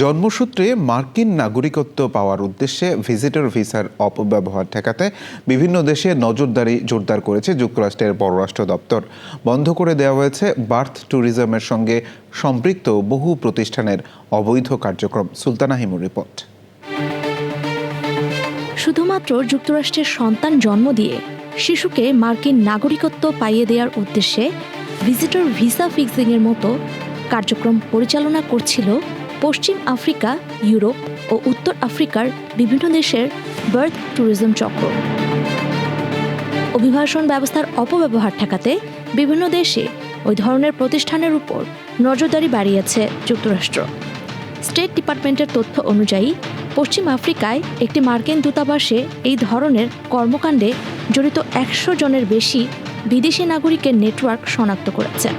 জন্মসূত্রে মার্কিন নাগরিকত্ব পাওয়ার উদ্দেশ্যে ভিজিটর ভিসার অপব্যবহার ঠেকাতে বিভিন্ন দেশে নজরদারি জোরদার করেছে যুক্তরাষ্ট্রের পররাষ্ট্র দপ্তর। বন্ধ করে দেওয়া হয়েছে বার্থ ট্যুরিজমের সঙ্গে সম্পৃক্ত বহু প্রতিষ্ঠানের অবৈধ কার্যক্রম। সুলতানা হিমুর রিপোর্ট। শুধুমাত্র যুক্তরাষ্ট্রের সন্তান জন্ম দিয়ে শিশুকে মার্কিন নাগরিকত্ব পাইয়ে দেওয়ার উদ্দেশ্যে ভিজিটর ভিসা ফিক্সিংয়ের মতো কার্যক্রম পরিচালনা করছিল পশ্চিম আফ্রিকা, ইউরোপ ও উত্তর আফ্রিকার বিভিন্ন দেশের বার্থ ট্যুরিজম চক্র। অভিবাসন ব্যবস্থার অপব্যবহার ঠেকাতে বিভিন্ন দেশে ওই ধরনের প্রতিষ্ঠানের উপর নজরদারি বাড়িয়েছে যুক্তরাষ্ট্র। স্টেট ডিপার্টমেন্টের তথ্য অনুযায়ী পশ্চিম আফ্রিকায় একটি মার্কিন দূতাবাসে এই ধরনের কর্মকাণ্ডে জড়িত 100 জনের বেশি বিদেশি নাগরিকের নেটওয়ার্ক শনাক্ত করেছে।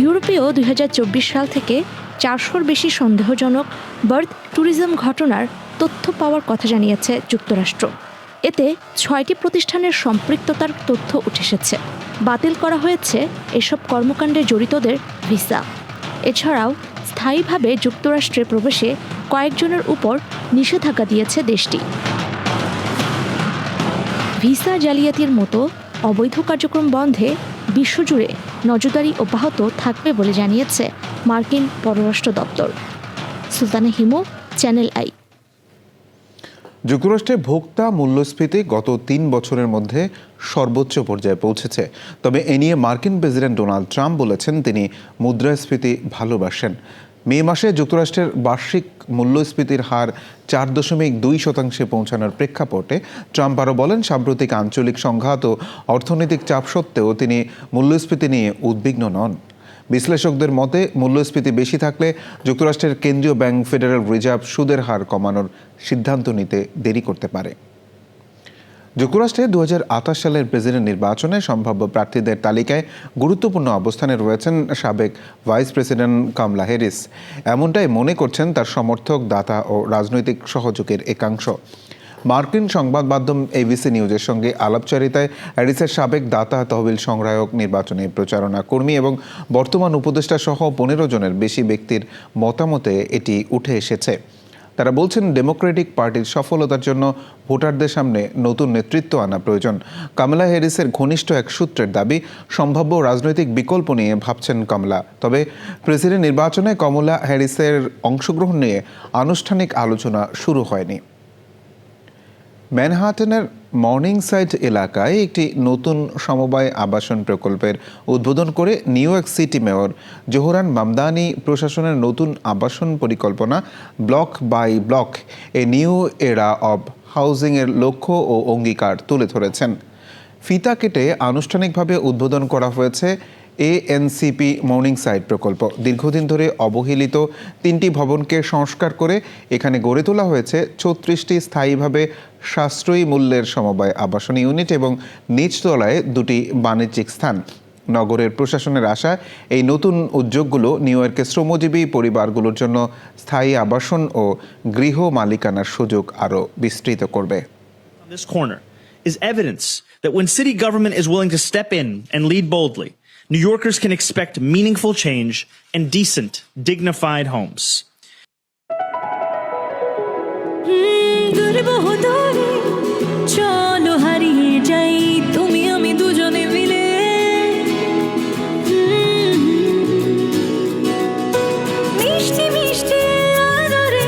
ইউরোপেও 2024 সাল থেকে 400-র বেশি সন্দেহজনক বার্থ ট্যুরিজম ঘটনার তথ্য পাওয়ার কথা জানিয়েছে যুক্তরাষ্ট্র। এতে 6টি প্রতিষ্ঠানের সম্পৃক্ততার তথ্য উঠে এসেছে। বাতিল করা হয়েছে এসব কর্মকাণ্ডে জড়িতদের ভিসা। এছাড়াও স্থায়ীভাবে যুক্তরাষ্ট্রে প্রবেশে কয়েকজনের উপর নিষেধাজ্ঞা দিয়েছে দেশটি। ভিসা জালিয়াতির মতো অবৈধ কার্যক্রম বন্ধে বিশ্বজুড়ে নজরদারি অব্যাহত থাকবে বলে জানিয়েছে মার্কিন পররাষ্ট্র দপ্তর। Sultana Himu, channel I. যুক্তরাষ্ট্রে ভোক্তা মূল্যস্ফীতি গত 3 বছরের মধ্যে সর্বোচ্চ পর্যায়ে পৌঁছেছে। তবে এ নিয়ে মার্কিন প্রেসিডেন্ট ডোনাল্ড ট্রাম্প বলেছেন তিনি মুদ্রাস্ফীতি ভালোবাসেন। মে মাসে যুক্তরাষ্ট্রের বার্ষিক মূল্যস্ফীতির হার 4.2% পৌঁছানোর প্রেক্ষাপটে ট্রাম্প আরও বলেন, সাম্প্রতিক আঞ্চলিক সংঘাত ও অর্থনৈতিক চাপ সত্ত্বেও তিনি মূল্যস্ফীতি নিয়ে উদ্বিগ্ন নন। বিশ্লেষকদের মতে মূল্যস্ফীতি বেশি থাকলে যুক্তরাষ্ট্রের কেন্দ্রীয় ব্যাংক ফেডারেল রিজার্ভ সুদের হার কমানোর সিদ্ধান্ত নিতে দেরি করতে পারে। যুক্তরাষ্ট্রে 2028 সালের প্রেসিডেন্ট নির্বাচনে সম্ভাব্য প্রার্থীদের তালিকায় গুরুত্বপূর্ণ অবস্থানে রয়েছেন সাবেক ভাইস প্রেসিডেন্ট কামলা হ্যারিস। এমনটাই মনে করছেন তার সমর্থক, দাতা ও রাজনৈতিক সহযোগীর একাংশ। মার্কিন সংবাদ মাধ্যম এবিসি নিউজের সঙ্গে আলাপচারিতায় হ্যারিসের সাবেক দাতা, তহবিল সংগ্রাহক, নির্বাচনী প্রচারণা কর্মী এবং বর্তমান উপদেষ্টা সহ 15 জনের বেশি ব্যক্তির মতামতে এটি উঠে এসেছে। তারা বলছেন, ডেমোক্রেটিক পার্টির সফলতার জন্য ভোটারদের সামনে নতুন নেতৃত্ব আনা প্রয়োজন। কামলা হ্যারিসের ঘনিষ্ঠ এক সূত্রের দাবি, সম্ভাব্য রাজনৈতিক বিকল্প নিয়ে ভাবছেন কামলা। তবে প্রেসিডেন্ট নির্বাচনে কমলা হ্যারিসের অংশগ্রহণ নিয়ে আনুষ্ঠানিক আলোচনা শুরু হয়নি। ম্যানহাটনের মর্নিং সাইড এলাকায় একটি নতুন সমবায় আবাসন প্রকল্পের উদ্বোধন করে New York City mayor Zohran Mamdani প্রশাসনের নতুন আবাসন পরিকল্পনা block by block a new era of হাউজিংয়ের লক্ষ্য ও অঙ্গীকার তুলে ধরেছেন। ফিতা কেটে আনুষ্ঠানিকভাবে উদ্বোধন করা হয়েছে এএনসিপি মর্নিং সাইড প্রকল্প। দীর্ঘদিন ধরে অবহেলিত 3টি ভবনকে সংস্কার করে এখানে গড়ে তোলা হয়েছে 36টি স্থায়ীভাবে সাশ্রয়ী মূল্যের সমবায় আবাসন ইউনিট এবং নিচতলায় 2টি বাণিজ্যিক স্থান। নগরের প্রশাসনের আশা, এই নতুন উদ্যোগগুলো নিউ ইয়র্কের শ্রমজীবী পরিবারগুলোর জন্য স্থায়ী আবাসন ও গৃহ মালিকানার সুযোগ আরও বিস্তৃত করবে। This corner is evidence that when city government is willing to step in and lead boldly, New Yorkers can expect meaningful change and decent, dignified homes. চলো হারিয়ে যাই তুমি আমি দুজনে মিলে, মিষ্টি মিষ্টি আদরে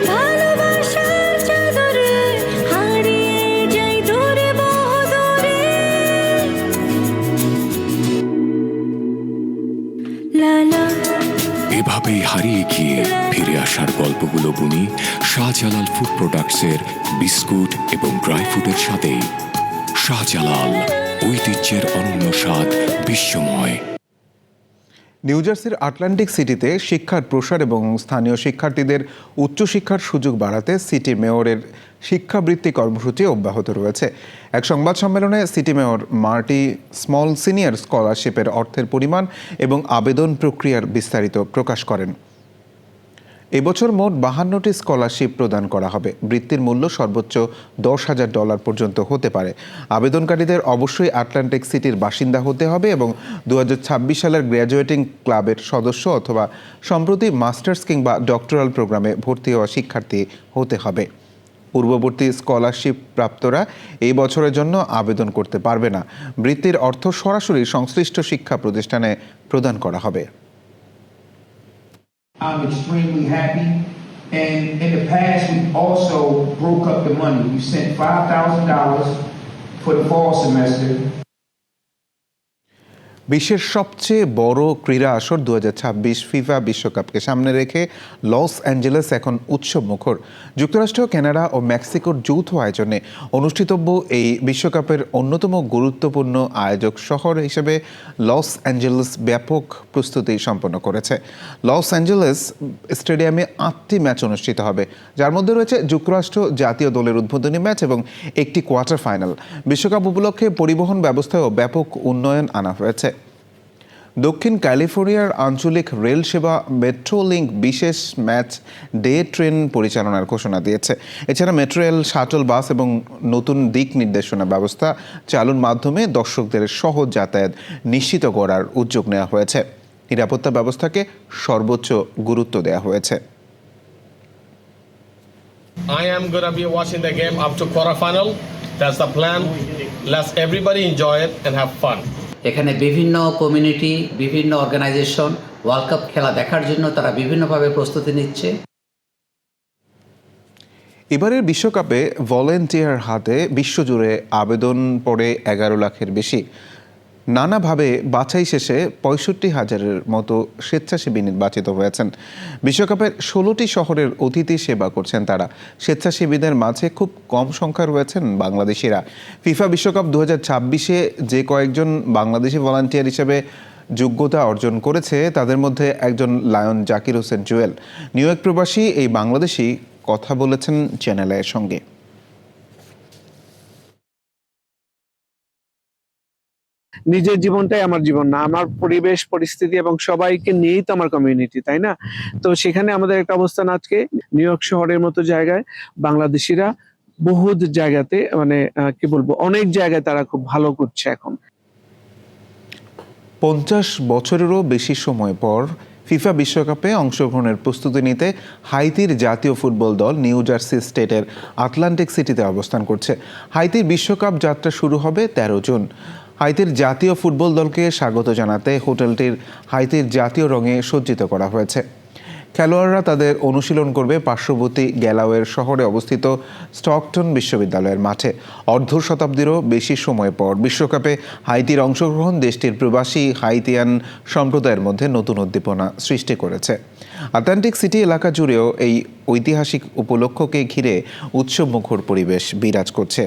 ভালোবাসার চাদরে হারিয়ে যাই দূরে বহুদূরে। লালা এভাবেই হারিয়ে গিয়ে ফিরে আসার গল্পগুলো বুনি শাহজালাল ফুড প্রোডাক্টসের বিস্কুট এবং ড্রাই ফ্রুটের সাথেই। শাহজালাল, ঐতিহ্যের অনন্য স্বাদ, বিশ্বময়। নিউ জার্সির আটলান্টিক সিটিতে শিক্ষার প্রসার এবং স্থানীয় শিক্ষার্থীদের উচ্চশিক্ষার সুযোগ বাড়াতে সিটি মেয়রের শিক্ষাবৃত্তি কর্মসূচি অব্যাহত রয়েছে। এক সংবাদ সম্মেলনে সিটি মেয়র মার্টি স্মল সিনিয়র স্কলারশিপের অর্থের পরিমাণ এবং আবেদন প্রক্রিয়ার বিস্তারিত প্রকাশ করেন। এবছর মোট 52টি স্কলারশিপ প্রদান করা হবে। বৃত্তির মূল্য সর্বোচ্চ $10,000 পর্যন্ত হতে পারে। আবেদনকারীদের অবশ্যই আটলান্টিক সিটির বাসিন্দা হতে হবে এবং 2026 সালের গ্র্যাজুয়েটিং ক্লাবের সদস্য অথবা সম্প্রতি মাস্টার্স কিংবা ডক্টরাল প্রোগ্রামে ভর্তি হওয়া শিক্ষার্থী হতে হবে। পূর্ববর্তী স্কলারশিপ প্রাপ্তরা এই বছরের জন্য আবেদন করতে পারবে না। বৃত্তির অর্থ সরাসরি সংশ্লিষ্ট শিক্ষা প্রতিষ্ঠানে প্রদান করা হবে। I'm extremely happy. And in the past, we also broke up the money. We sent $5,000 for the fall semester. বিশ্বের সবচেয়ে বড় ক্রীড়া আসর 2026 ফিফা বিশ্বকাপকে সামনে রেখে লস অ্যাঞ্জেলেস এখন উৎসব মুখর। যুক্তরাষ্ট্র, কানাডা ও মেক্সিকোর যৌথ আয়োজনে অনুষ্ঠিতব্য এই বিশ্বকাপের অন্যতম গুরুত্বপূর্ণ আয়োজক শহর হিসেবে লস অ্যাঞ্জেলেস ব্যাপক প্রস্তুতি সম্পন্ন করেছে। লস অ্যাঞ্জেলেস স্টেডিয়ামে 8টি ম্যাচ অনুষ্ঠিত হবে, যার মধ্যে রয়েছে যুক্তরাষ্ট্র জাতীয় দলের উদ্বোধনী ম্যাচ এবং একটি কোয়ার্টার ফাইনাল। বিশ্বকাপ উপলক্ষে পরিবহন ব্যবস্থায়ও ব্যাপক উন্নয়ন আনা হয়েছে। দক্ষিণ ক্যালিফোর্নিয়ার আঞ্চলিক রেল সেবা মেট্রোলিংক বিশেষ ম্যাচ ডে ট্রেন পরিচালনার ঘোষণা দিয়েছে। এছাড়া মেট্রো রেল, শাটল বাস এবং নতুন দিক নির্দেশনা ব্যবস্থা চালুর মাধ্যমে দর্শকদের সহজ যাতায়াত নিশ্চিত করার উদ্যোগ নেওয়া হয়েছে। নিরাপত্তা ব্যবস্থাকে সর্বোচ্চ গুরুত্ব দেওয়া হয়েছে। I am going to be watching the game up to quarterfinal. That's the plan. Let's everybody enjoy it and have fun. এখানে বিভিন্ন কমিউনিটি, বিভিন্ন অর্গানাইজেশন ওয়ার্ল্ড কাপ খেলা দেখার জন্য তারা বিভিন্নভাবে প্রস্তুতি নিচ্ছে। এবারের বিশ্বকাপে ভলেন্টিয়ার হাতে বিশ্বজুড়ে আবেদন পড়ে 11 লাখের বেশি। নানাভাবে বাছাই শেষে 65,000-এর মতো স্বেচ্ছাসেবী নির্বাচিত হয়েছেন। বিশ্বকাপের 16টি শহরের অতিথি সেবা করছেন তারা। স্বেচ্ছাসেবীদের মাঝে খুব কম সংখ্যা রয়েছেন বাংলাদেশিরা। ফিফা বিশ্বকাপ 2026-এ যে কয়েকজন বাংলাদেশি ভলান্টিয়ার হিসেবে যোগ্যতা অর্জন করেছে তাদের মধ্যে একজন lion Zakir Hossain Jewel. New York প্রবাসী এই বাংলাদেশি কথা বলেছেন চ্যানেলের সঙ্গে। নিজের জীবনটাই আমার জীবন না, আমার পরিবেশ পরিস্থিতি এবং সবাইকে নিয়েই তো আমার কমিউনিটি, তাই না? তো সেখানে আমাদের একটা অবস্থান আজকে নিউ ইয়র্ক শহরের মতো জায়গায় বাংলাদেশিরা বহু জায়গাতে মানে কি বলবো, অনেক জায়গায় তারা খুব ভালো করছে এখন। 50 বছরেরও বেশি সময় পর ফিফা বিশ্বকাপে অংশগ্রহণের প্রস্তুতি নিতে হাইতির জাতীয় ফুটবল দল নিউ জার্সি স্টেটের আটলান্টিক সিটিতে অবস্থান করছে। হাইতির বিশ্বকাপ যাত্রা শুরু হবে 13 জুন। হাইতির জাতীয় ফুটবল দলকে স্বাগত জানাতে হোটেলটির হাইতির জাতীয় রঙে সজ্জিত করা হয়েছে। খেলোয়াড়রা তাদের অনুশীলন করবে পার্শ্ববর্তী গ্যালাওয়ের শহরে অবস্থিত স্টকটন বিশ্ববিদ্যালয়ের মাঠে। অর্ধ শতাব্দীরও বেশি সময় পর বিশ্বকাপে হাইতির অংশগ্রহণ দেশটির প্রবাসী হাইতিয়ান সম্প্রদায়ের মধ্যে নতুন উদ্দীপনা সৃষ্টি করেছে। আটলান্টিক সিটি এলাকা জুড়েও এই ঐতিহাসিক উপলক্ষকে ঘিরে উৎসবমুখর পরিবেশ বিরাজ করছে।